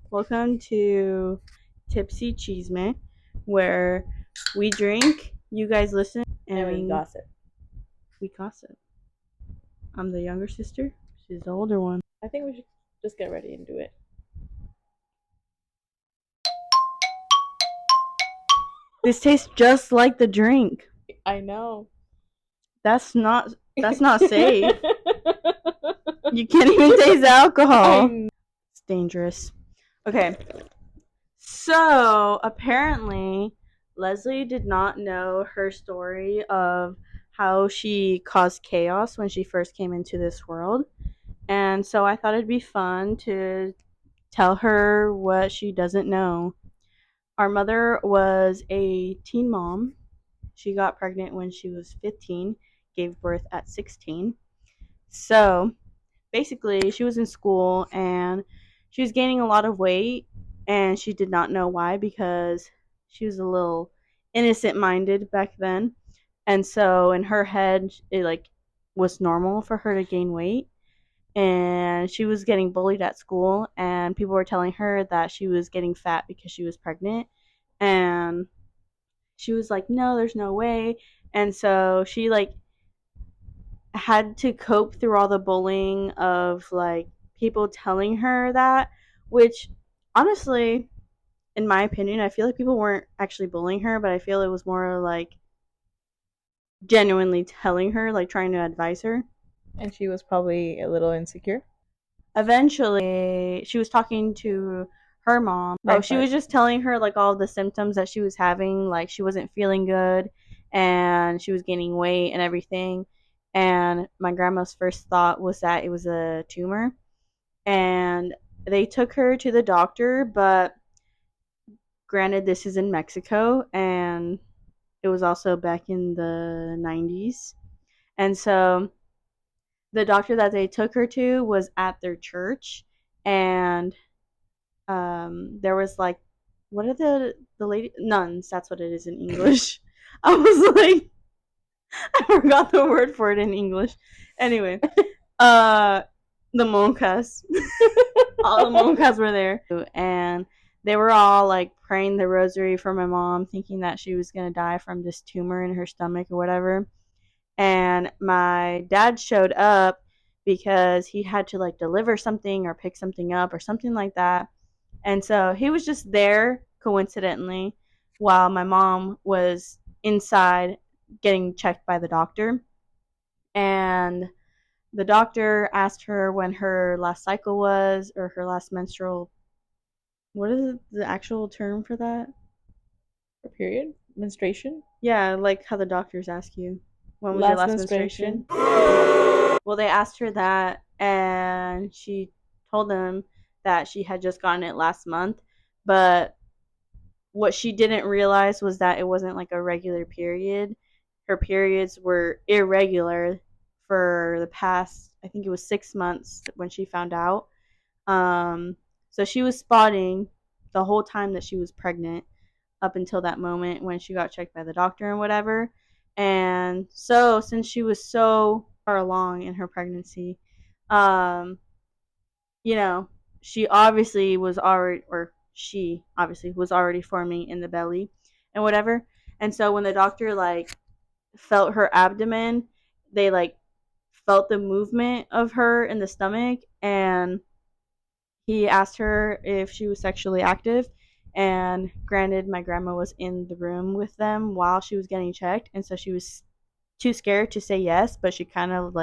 Welcome to Tipsy Cheeseman, where we drink, you guys listen, and we gossip. we gossip. I'm the younger sister. She's the older one. I think we should just get ready and do it. This tastes just like the drink. I know. That's not safe. You can't even taste the alcohol. It's dangerous. Okay. So apparently, Leslie did not know her story of how she caused chaos when she first came into this world. And so I thought it'd be fun to tell her what she doesn't know. Our mother was a teen mom. She got pregnant when she was 15, gave birth at 16. So basically, she was in school and she was gaining a lot of weight, and she did not know why because she was a little innocent minded back then. And so in her head, it was normal for her to gain weight, and she was getting bullied at school, and people were telling her that she was getting fat because she was pregnant, and she was like, no, there's no way. And so she had to cope through all the bullying of people telling her that, which honestly, in my opinion, I feel like people weren't actually bullying her, but I feel it was more like genuinely telling her, like trying to advise her. And she was probably a little insecure. Eventually, she was talking to her mom. She was just telling her like all the symptoms that she was having, like she wasn't feeling good and she was gaining weight and everything. And my grandma's first thought was that it was a tumor. And they took her to the doctor, but granted, this is in Mexico and it was also back in the 90s. And so the doctor that they took her to was at their church, and there was like, what are the lady nuns? That's what it is in English. I was like, I forgot the word for it in English. Anyway, the monjas, all the monjas were there, and they were all like praying the rosary for my mom, thinking that she was gonna die from this tumor in her stomach or whatever. And my dad showed up because he had to like deliver something or pick something up or something like that. And so he was just there coincidentally while my mom was inside getting checked by the doctor. And the doctor asked her when her last cycle was, or her last menstrual. What is the actual term for that? A period? Menstruation? Yeah, like how the doctors ask you. When was your last menstruation? Well, they asked her that, and she told them that she had just gotten it last month. But what she didn't realize was that it wasn't like a regular period. Her periods were irregular for the past, I think it was 6 months when she found out. So she was spotting the whole time that she was pregnant up until that moment when she got checked by the doctor and whatever. And so, since she was so far along in her pregnancy, um, you know, she obviously was already forming in the belly and whatever. And so when the doctor felt her abdomen, they felt the movement of her in the stomach, and he asked her if she was sexually active. And granted, my grandma was in the room with them while she was getting checked, and so she was too scared to say yes, but she kind of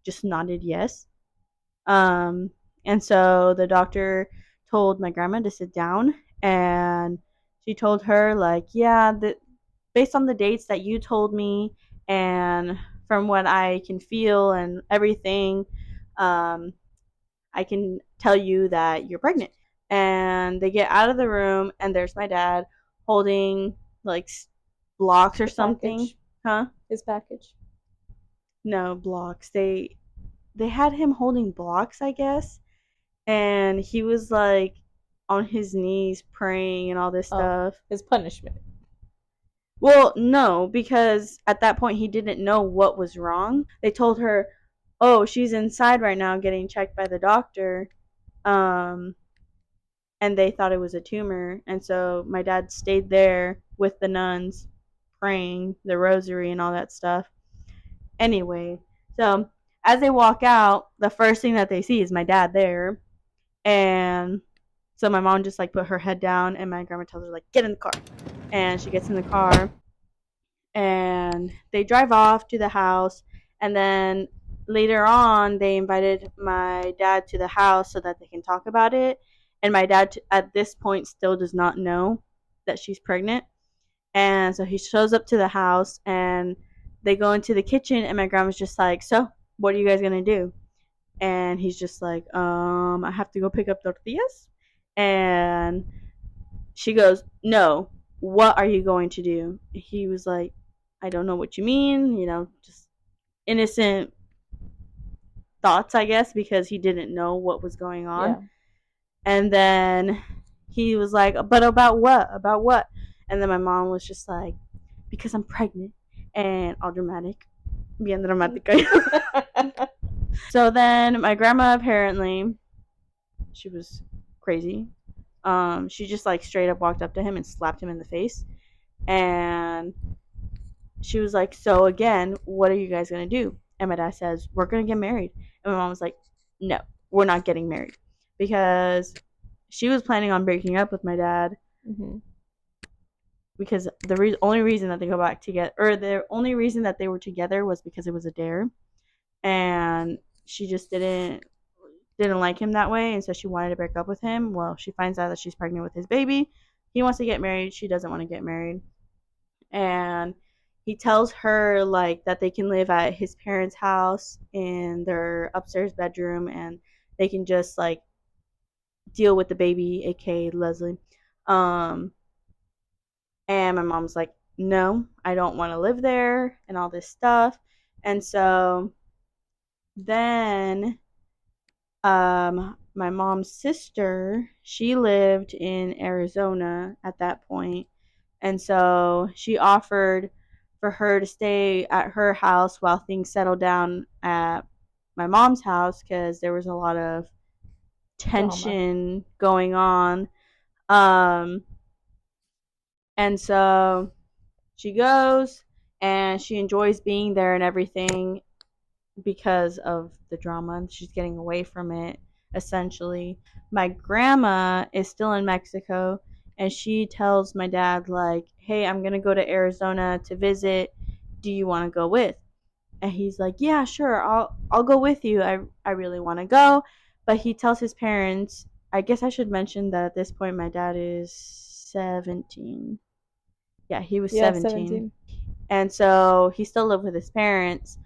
just nodded yes. Um, and so the doctor told my grandma to sit down, and she told her yeah, that based on the dates that you told me, and from what I can feel and everything, um, I can tell you that you're pregnant. And they get out of the room, and there's my dad holding like blocks or something. Package. Huh? His package. No, blocks. They had him holding blocks, I guess, and he was like on his knees praying and all this stuff. His punishment. Well, no, because at that point he didn't know what was wrong. They told her, "Oh, she's inside right now getting checked by the doctor." Um and they thought it was a tumor. And so my dad stayed there with the nuns praying the rosary and all that stuff. Anyway, so as they walk out, the first thing that they see is my dad there. And so my mom just like put her head down, and my grandma tells her like, get in the car. And she gets in the car, and they drive off to the house. And then later on, they invited my dad to the house so that they can talk about it. And my dad at this point still does not know that she's pregnant. And so he shows up to the house, and they go into the kitchen, and my grandma's just like, so what are you guys gonna do? And he's just like, I have to go pick up tortillas. And she goes, no, what are you going to do? He was like, I don't know what you mean, just innocent thoughts, I guess, because he didn't know what was going on. Yeah. And then he was like, but about what? About what? And then my mom was just like, because I'm pregnant. And all dramatic. Bien dramática. So then my grandma, apparently, she was crazy. She just like straight up walked up to him and slapped him in the face. And she was like, so again, what are you guys going to do? And my dad says, we're going to get married. And my mom was like, no, we're not getting married. Because she was planning on breaking up with my dad. Mm-hmm. Because the only reason that they go back together, or the only reason that they were together, was because it was a dare. And she just didn't like him that way, and so she wanted to break up with him. Well, she finds out that she's pregnant with his baby. He wants to get married. She doesn't want to get married. And he tells her like that they can live at his parents' house in their upstairs bedroom, and they can just like deal with the baby, aka Leslie. And my mom's like, no, I don't want to live there and all this stuff. And so then my mom's sister, she lived in Arizona at that point. And so she offered for her to stay at her house while things settled down at my mom's house, because there was a lot of tension going on. And so she goes, and she enjoys being there and everything because of the drama. She's getting away from it, essentially. My grandma is still in Mexico, and she tells my dad like, hey, I'm gonna go to Arizona to visit, do you want to go with? And he's like, yeah, sure, I'll go with you. I really want to go. But he tells his parents, I guess I should mention that at this point my dad is 17. Yeah, he was 17. And so he still lived with his parents,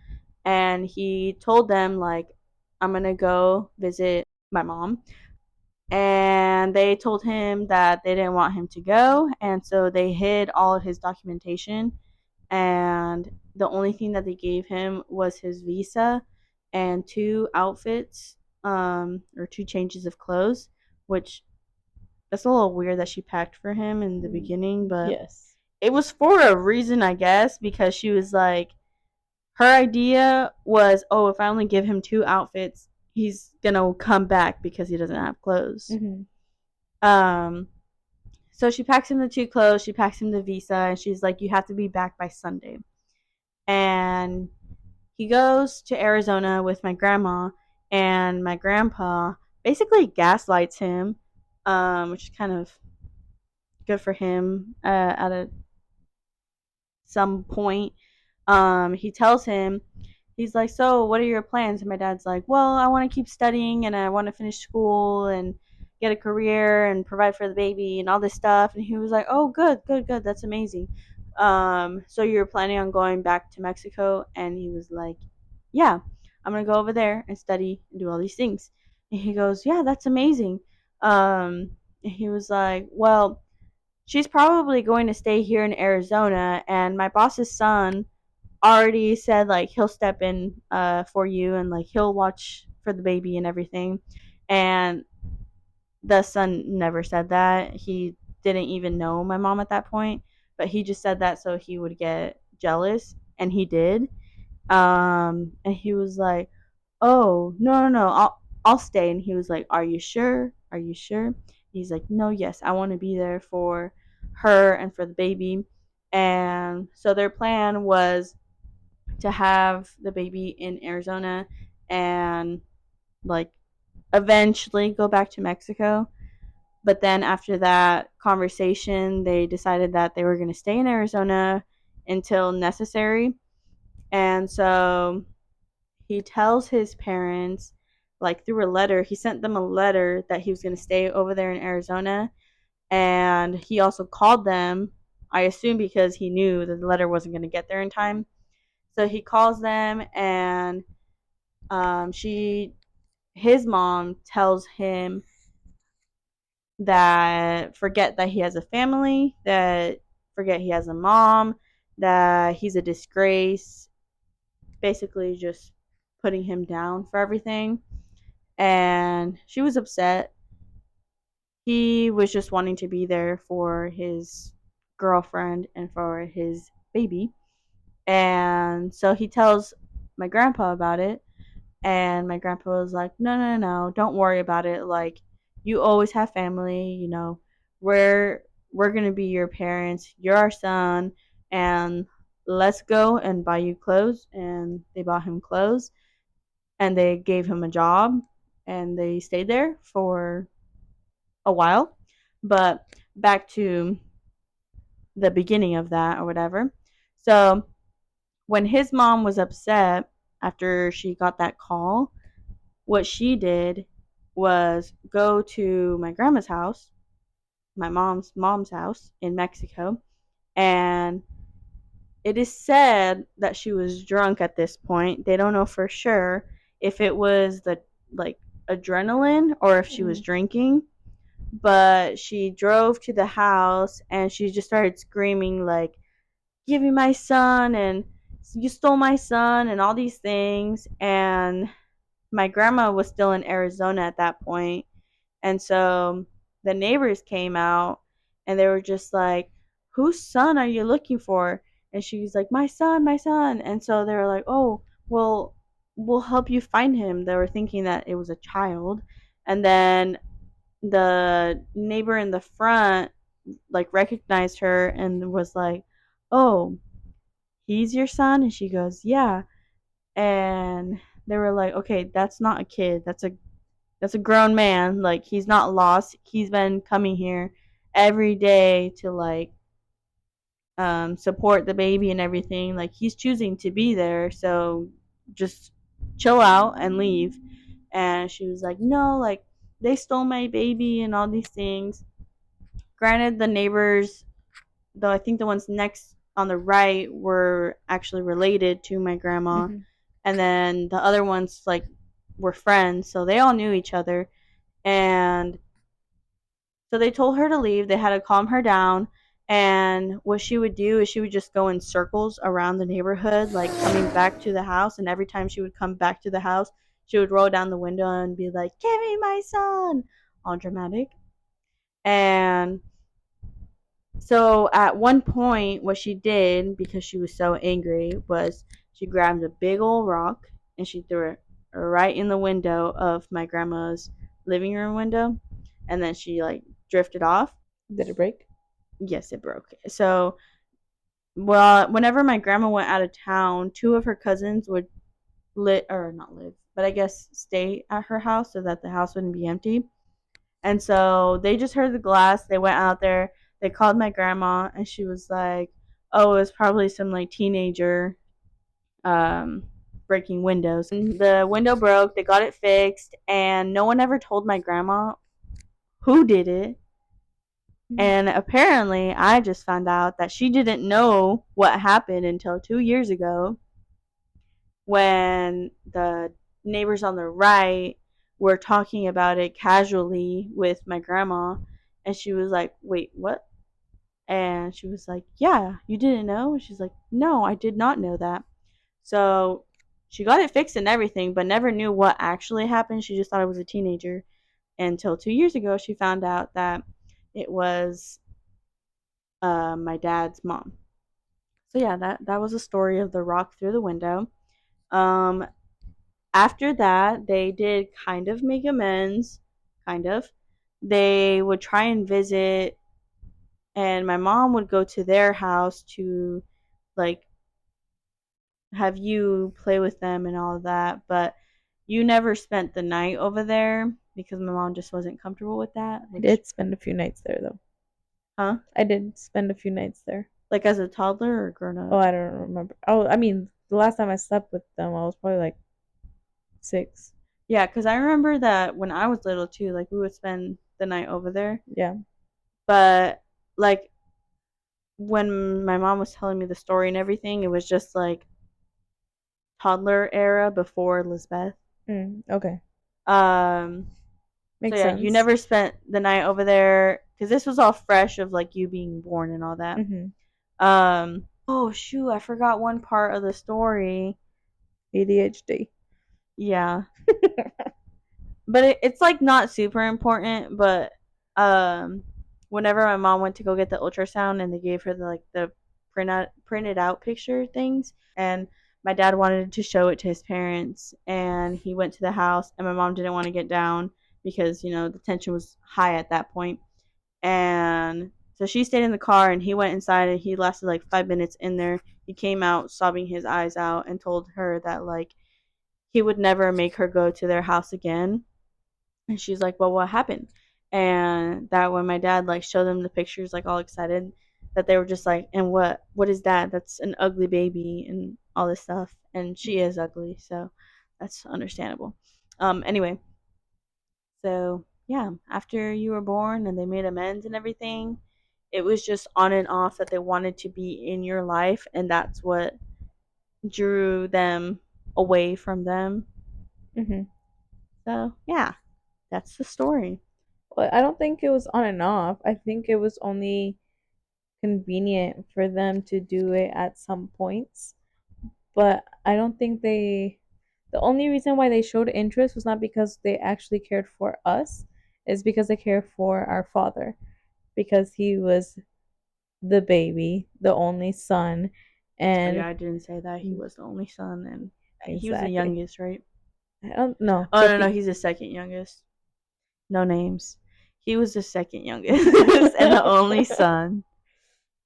and he told them like, I'm gonna go visit my mom. And they told him that they didn't want him to go, and so they hid all of his documentation, and the only thing that they gave him was his visa and 2 outfits, or 2 changes of clothes, which that's a little weird that she packed for him in the beginning, but yes, it was for a reason, I guess, because she was like, her idea was, oh, if I only give him 2 outfits, he's gonna come back because he doesn't have clothes. Mm-hmm. So she packs him the 2 clothes, she packs him the visa, and she's like, you have to be back by Sunday. And he goes to Arizona with my grandma, and my grandpa basically gaslights him, which is kind of good for him at some point. He tells him, he's like, so what are your plans? And my dad's like, well, I want to keep studying, and I want to finish school and get a career and provide for the baby and all this stuff. And he was like, oh, good, that's amazing. So you're planning on going back to Mexico? And he was like, yeah, I'm gonna go over there and study and do all these things. And he goes, yeah, that's amazing. And he was like, well, she's probably going to stay here in Arizona, and my boss's son already said like he'll step in for you, and like he'll watch for the baby and everything. And the son never said that. He didn't even know my mom at that point, but he just said that so he would get jealous, and he did. And he was like, oh, no, I'll stay. And he was like, are you sure? he's like, no, yes, I want to be there for her and for the baby. And so their plan was to have the baby in Arizona and like eventually go back to Mexico. But then after that conversation, they decided that they were going to stay in Arizona until necessary. And so he tells his parents, like through a letter, he sent them a letter that he was going to stay over there in Arizona. And he also called them, I assume because he knew that the letter wasn't going to get there in time. So he calls them, and his mom tells him that forget that he has a family, that forget he has a mom, that he's a disgrace, basically just putting him down for everything. And she was upset. He was just wanting to be there for his girlfriend and for his baby. And so he tells my grandpa about it. And my grandpa was like, no, no, no, don't worry about it. Like, you always have family, we're gonna be your parents. You're our son, and let's go and buy you clothes. And they bought him clothes, and they gave him a job, and they stayed there for a while. But back to the beginning of that or whatever. So when his mom was upset after she got that call, what she did was go to my grandma's house, my mom's house in Mexico, and it is said that she was drunk at this point. They don't know for sure if it was the like adrenaline or if she was drinking, but she drove to the house and she just started screaming like, give me my son, and you stole my son, and all these things. And my grandma was still in Arizona at that point. And so the neighbors came out and they were just like, whose son are you looking for? And she was like, my son, my son. And so they were like, oh, well, we'll help you find him. They were thinking that it was a child. And then the neighbor in the front like recognized her and was like, oh, he's your son? And she goes, yeah. And they were like, okay, that's not a kid. That's a grown man. Like, he's not lost. He's been coming here every day to like support the baby and everything. Like, he's choosing to be there. So just chill out and leave. And she was like, no, like they stole my baby and all these things. Granted, the neighbors, though I think the ones next on the right were actually related to my grandma. And then the other ones like were friends, so they all knew each other. And so they told her to leave. They had to calm her down. And what she would do is she would just go in circles around the neighborhood, like coming back to the house. And every time she would come back to the house, she would roll down the window and be like, give me my son, all dramatic. And so at one point, what she did, because she was so angry, was she grabbed a big old rock and she threw it right in the window of my grandma's living room window. And then she like drifted off. Did it break? Yes, it broke. So, well, whenever my grandma went out of town, two of her cousins would not live, but I guess stay at her house so that the house wouldn't be empty. And so they just heard the glass. They went out there. They called my grandma, and she was like, "Oh, it was probably some like teenager breaking windows." And the window broke. They got it fixed, and no one ever told my grandma who did it. And apparently, I just found out that she didn't know what happened until 2 years ago when the neighbors on the right were talking about it casually with my grandma. And she was like, wait, what? And she was like, yeah, you didn't know? And she's like, no, I did not know that. So she got it fixed and everything, but never knew what actually happened. She just thought it was a teenager. Until 2 years ago, she found out that it was my dad's mom. So yeah, that was a story of the rock through the window. Um, After that, they did kind of make amends, kind of, they would try and visit, and my mom would go to their house to like have you play with them and all of that, but you never spent the night over there because my mom just wasn't comfortable with that. I did spend a few nights there though. Huh? I did spend a few nights there. Like as a toddler or grown up? Oh, I don't remember. Oh, I mean, the last time I slept with them, I was probably like 6. Yeah, because I remember that when I was little too, like we would spend the night over there. Yeah. But like when my mom was telling me the story and everything, it was just like toddler era before Lisbeth. Okay. So Makes yeah, sense. you never spent the night over there because this was all fresh of like you being born and all that. Oh shoot, I forgot one part of the story. ADHD. Yeah. But it's like not super important, but whenever my mom went to go get the ultrasound and they gave her the printed out picture things, and my dad wanted to show it to his parents, and he went to the house and my mom didn't want to get down because the tension was high at that point. And so she stayed in the car and he went inside and he lasted like 5 minutes in there. He came out sobbing his eyes out and told her that like he would never make her go to their house again. And she's like, well, what happened? And that when my dad like showed them the pictures, like all excited, that they were just like, and what is that? That's an ugly baby and all this stuff. And she is ugly, so that's understandable. Anyway, so yeah, after you were born and they made amends and everything, it was just on and off that they wanted to be in your life, and that's what drew them away from them. So yeah, that's the story. Well, I don't think it was on and off. I think it was only convenient for them to do it at some points. But I don't think the only reason why they showed interest was not because they actually cared for us, is because they cared for our father. Because he was the baby, the only son, and yeah, I didn't say that he was the only son, and he was the exactly. youngest, right? I don't know. Oh no, he's the second youngest. No names. He was the second youngest and the only son.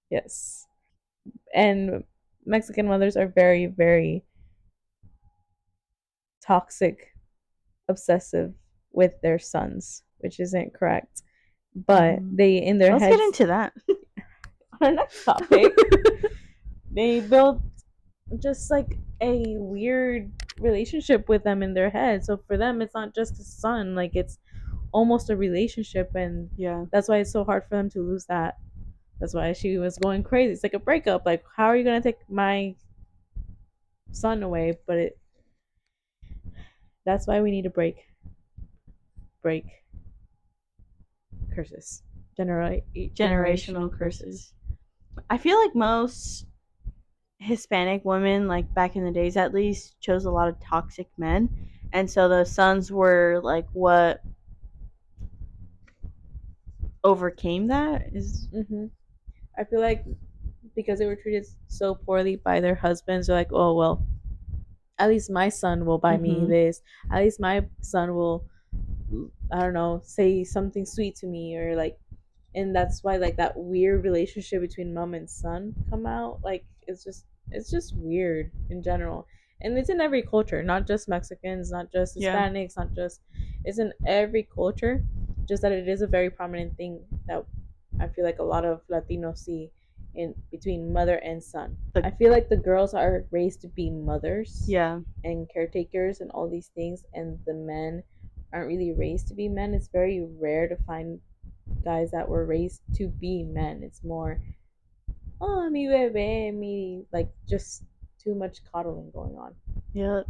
Yes. And Mexican mothers are very, very toxic, obsessive with their sons, which isn't correct. But they in their Let's heads. get into that. On our next topic, they built just like a weird relationship with them in their head. So for them, it's not just a son; like it's almost a relationship, and yeah, that's why it's so hard for them to lose that. That's why she was going crazy. It's like a breakup. Like, how are you gonna take my son away? But that's why we need to break curses, generational curses. I feel like most Hispanic women, like back in the days at least, chose a lot of toxic men, and so the sons were like what overcame that. I feel like because they were treated so poorly by their husbands, they're like, oh well, at least my son will buy me this. At least my son will, I don't know, say something sweet to me, or like, and that's why like that weird relationship between mom and son come out. Like it's just weird in general, and it's in every culture, not just Mexicans, not just Hispanics, not just, it's in every culture. Just that it is a very prominent thing that I feel like a lot of Latinos see in between mother and son. I feel like the girls are raised to be mothers, and caretakers and all these things, and the men aren't really raised to be men. It's very rare to find guys that were raised to be men. It's more, oh, mi bebé, me, like just too much coddling going on. Yep.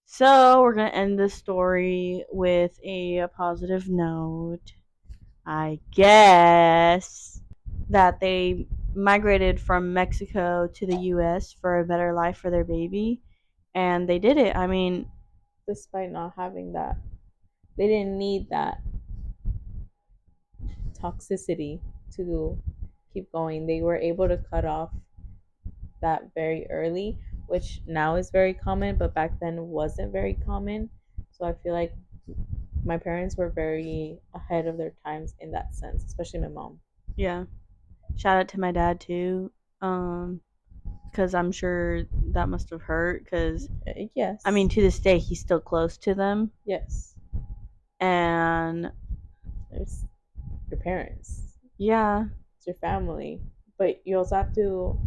So we're gonna end this story with a positive note. I guess that they migrated from Mexico to the US for a better life for their baby, and they did it. I mean, despite not having that, they didn't need that toxicity to keep going. They were able to cut off that very early, which now is very common, but back then wasn't very common. So I feel like my parents were very ahead of their times in that sense, especially my mom. Yeah. Shout out to my dad too. Because I'm sure that must have hurt. Because Yes. I mean, to this day, he's still close to them. Yes. And There's your parents. yeah. It's your family. But you also have to.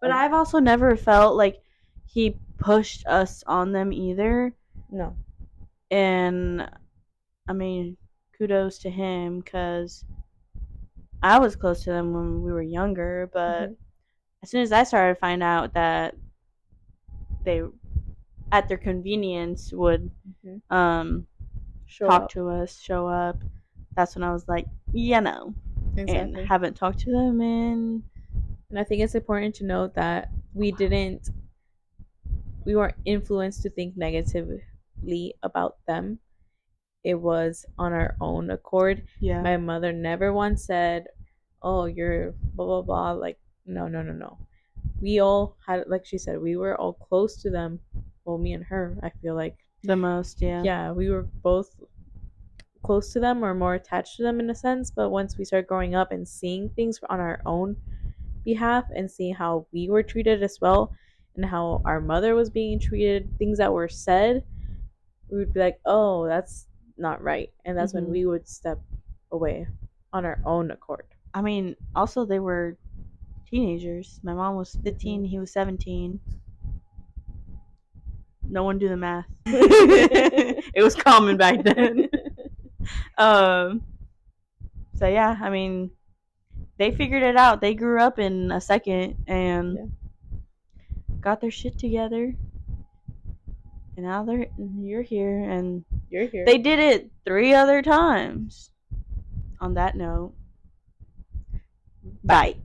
But I've also never felt like he pushed us on them either. No. And I mean, kudos to him because I was close to them when we were younger. But as soon as I started to find out that they, at their convenience, would talk to us, show up, that's when I was like, yeah, no. Exactly. And haven't talked to them in. And I think it's important to note that we weren't influenced to think negatively about them. It was on our own accord. Yeah. My mother never once said, oh, you're blah, blah, blah. Like, no. We all had, like she said, we were all close to them. Well, me and her, I feel like. The most, yeah. Yeah, we were both close to them or more attached to them in a sense. But once we started growing up and seeing things on our own behalf and seeing how we were treated as well and how our mother was being treated, things that were said, we would be like, oh, that's not right. And that's when we would step away on our own accord. I mean, also they were teenagers. My mom was 15, he was 17. No one do the math. It was common back then. So yeah, I mean, they figured it out. They grew up in a second and got their shit together. And now you're here and you're here. They did it 3 other times. On that note, bye.